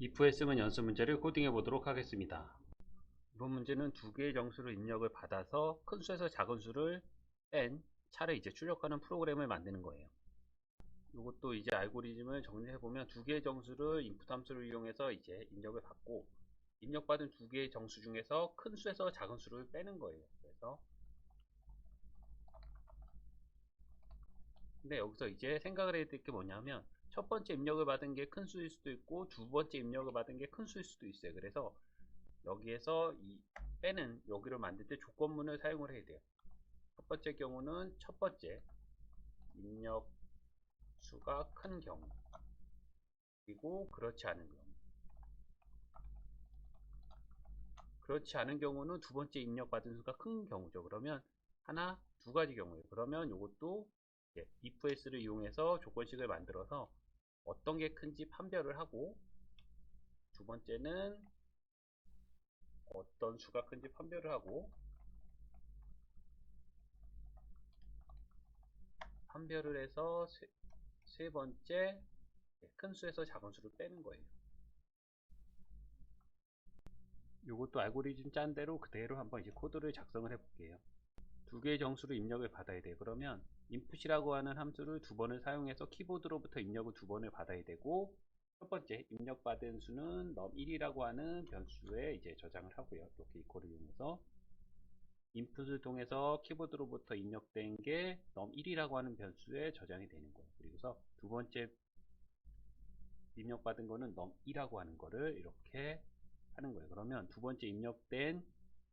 if에 쓰면 연습 문제를 코딩해 보도록 하겠습니다. 이번 문제는 두 개의 정수를 입력을 받아서 큰 수에서 작은 수를 뺀 차례 이제 출력하는 프로그램을 만드는 거예요. 이것도 이제 알고리즘을 정리해 보면 두 개의 정수를 인풋 함수를 이용해서 이제 입력을 받고 입력받은 두 개의 정수 중에서 큰 수에서 작은 수를 빼는 거예요. 그래서 근데 여기서 이제 생각을 해야 될 게 뭐냐면 첫 번째 입력을 받은 게 큰 수일 수도 있고 두 번째 입력을 받은 게 큰 수일 수도 있어요. 그래서 여기에서 이 빼는 여기를 만들 때 조건문을 사용을 해야 돼요. 첫 번째 경우는 첫 번째 입력 수가 큰 경우, 그리고 그렇지 않은 경우는 두 번째 입력 받은 수가 큰 경우죠. 그러면 하나, 두 가지 경우예요. 그러면 이것도 ifels를 이용해서 조건식을 만들어서 어떤 게 큰지 판별을 하고, 두 번째는 어떤 수가 큰지 판별을 하고, 판별을 해서 세 번째 큰 수에서 작은 수를 빼는 거예요. 이것도 알고리즘 짠 대로 그대로 한번 이제 코드를 작성을 해 볼게요. 두 개의 정수를 입력을 받아야 돼요. 그러면 input이라고 하는 함수를 두 번을 사용해서 키보드로부터 입력을 두 번을 받아야 되고, 첫 번째 입력받은 수는 num1이라고 하는 변수에 이제 저장을 하고요. 이렇게 이퀄을 이용해서 input을 통해서 키보드로부터 입력된 게 num1이라고 하는 변수에 저장이 되는 거예요. 그리고서 두 번째 입력받은 거는 num2라고 하는 거를 이렇게 하는 거예요. 그러면 두 번째 입력된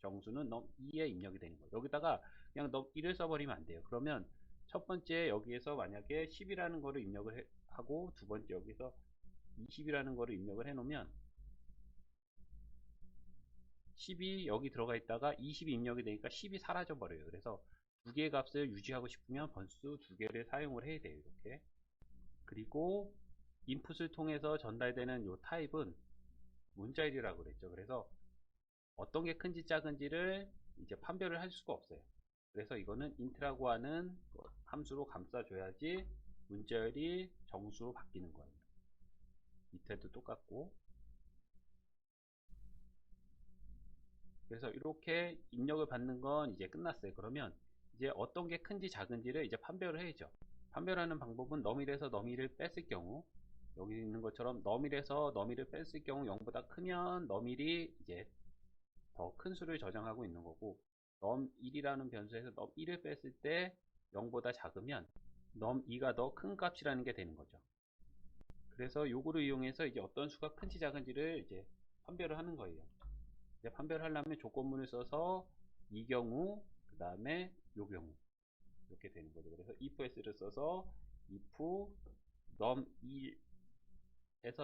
정수는 num2에 입력이 되는 거예요. 여기다가 그냥 num1을 써버리면 안 돼요. 그러면 첫 번째 여기에서 만약에 10이라는 거를 입력을 하고 두 번째 여기서 20이라는 거를 입력을 해 놓으면 10이 여기 들어가 있다가 20이 입력이 되니까 10이 사라져 버려요. 그래서 두 개의 값을 유지하고 싶으면 번수 두 개를 사용을 해야 돼요. 이렇게. 그리고 인풋을 통해서 전달되는 이 타입은 문자일이라고 그랬죠. 그래서 어떤 게 큰지 작은지를 이제 판별을 할 수가 없어요. 그래서 이거는 int라고 하는 함수로 감싸줘야지 문자열이 정수로 바뀌는 거예요. 밑에도 똑같고. 그래서 이렇게 입력을 받는 건 이제 끝났어요. 그러면 이제 어떤 게 큰지 작은지를 이제 판별을 해야죠. 판별하는 방법은 너밀에서 너밀을 뺐을 경우, 여기 있는 것처럼 너밀에서 너밀을 뺐을 경우 0보다 크면 너밀이 이제 더 큰 수를 저장하고 있는 거고, num1이라는 변수에서 num1을 뺐을 때 0보다 작으면 num2가 더 큰 값이라는 게 되는 거죠. 그래서 요거를 이용해서 이제 어떤 수가 큰지 작은지를 이제 판별을 하는 거예요. 이제 판별하려면 조건문을 써서 이 경우, 그 다음에 요 경우 이렇게 되는 거죠. 그래서 ifs를 써서 if num1에서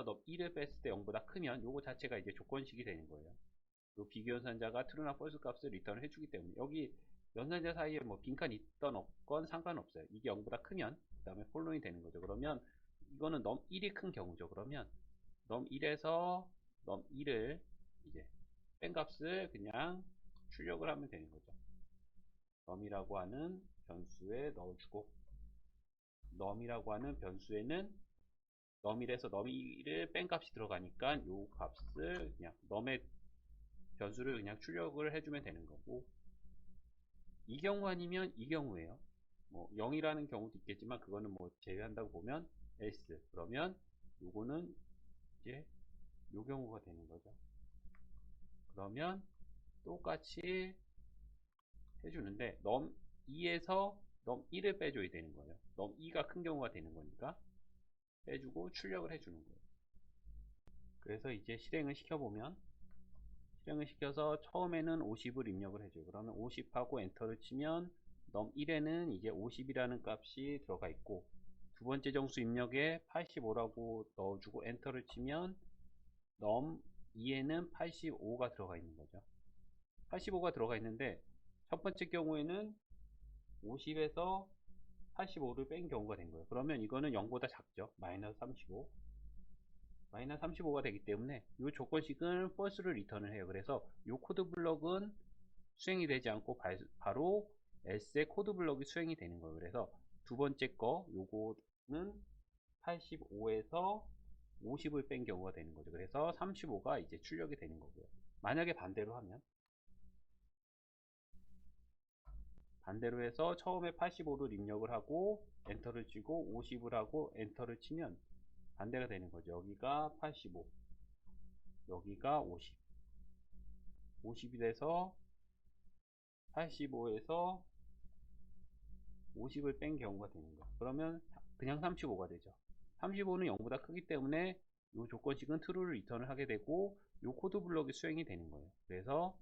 num1을 뺐을 때 0보다 크면 요거 자체가 이제 조건식이 되는 거예요. 요 비교연산자가 true나 false 값을 리턴을 해주기 때문에 여기 연산자 사이에 뭐 빈칸 있던 없건 상관없어요. 이게 0보다 크면 그 다음에 폴로잉 되는 거죠. 그러면 이거는 num1이 큰 경우죠. 그러면 num1에서 num1을 이제 뺀 값을 그냥 출력을 하면 되는 거죠. num이라고 하는 변수에 넣어주고, num이라고 하는 변수에는 num1에서 num1을 뺀 값이 들어가니까 요 값을 그냥 num의 변수를 그냥 출력을 해주면 되는 거고, 이 경우 아니면 이 경우에요. 뭐 0이라는 경우도 있겠지만 그거는 뭐 제외한다고 보면 else, 그러면 요거는 이제 요 경우가 되는 거죠. 그러면 똑같이 해주는데 num2에서 num1을 빼줘야 되는 거예요. num2가 큰 경우가 되는 거니까 빼주고 출력을 해주는 거예요. 그래서 이제 실행을 시켜보면, 실행을 시켜서 처음에는 50을 입력을 해줘요. 그러면 50하고 엔터를 치면 num1에는 이제 50이라는 값이 들어가 있고, 두 번째 정수 입력에 85라고 넣어주고 엔터를 치면 num2에는 85가 들어가 있는 거죠. 85가 들어가 있는데 첫 번째 경우에는 50에서 85를 뺀 경우가 된 거예요. 그러면 이거는 0보다 작죠. 마이너스 35. 마이너스 35가 되기 때문에 이 조건식은 false를 리턴을 해요. 그래서 이 코드 블럭은 수행이 되지 않고 바로 else의 코드 블럭이 수행이 되는 거예요. 그래서 두 번째 거 요거는 85에서 50을 뺀 경우가 되는 거죠. 그래서 35가 이제 출력이 되는 거고요. 만약에 반대로 하면, 반대로 해서 처음에 85를 입력을 하고 엔터를 치고 50을 하고 엔터를 치면 반대가 되는 거죠. 여기가 85, 여기가 50, 50이 돼서 85에서 50을 뺀 경우가 되는 거예요. 그러면 그냥 35가 되죠. 35는 0보다 크기 때문에 이 조건식은 true를 리턴을 하게 되고 이 코드 블럭이 수행이 되는 거예요. 그래서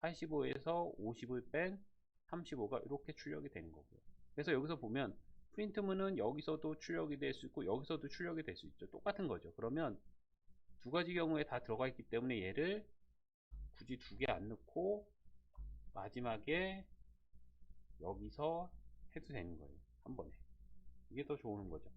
85에서 50을 뺀 35가 이렇게 출력이 되는 거고요. 그래서 여기서 보면 프린트문은 여기서도 출력이 될 수 있고 여기서도 출력이 될 수 있죠. 똑같은 거죠. 그러면 두 가지 경우에 다 들어가 있기 때문에 얘를 굳이 두 개 안 넣고 마지막에 여기서 해도 되는 거예요. 한 번에. 이게 더 좋은 거죠.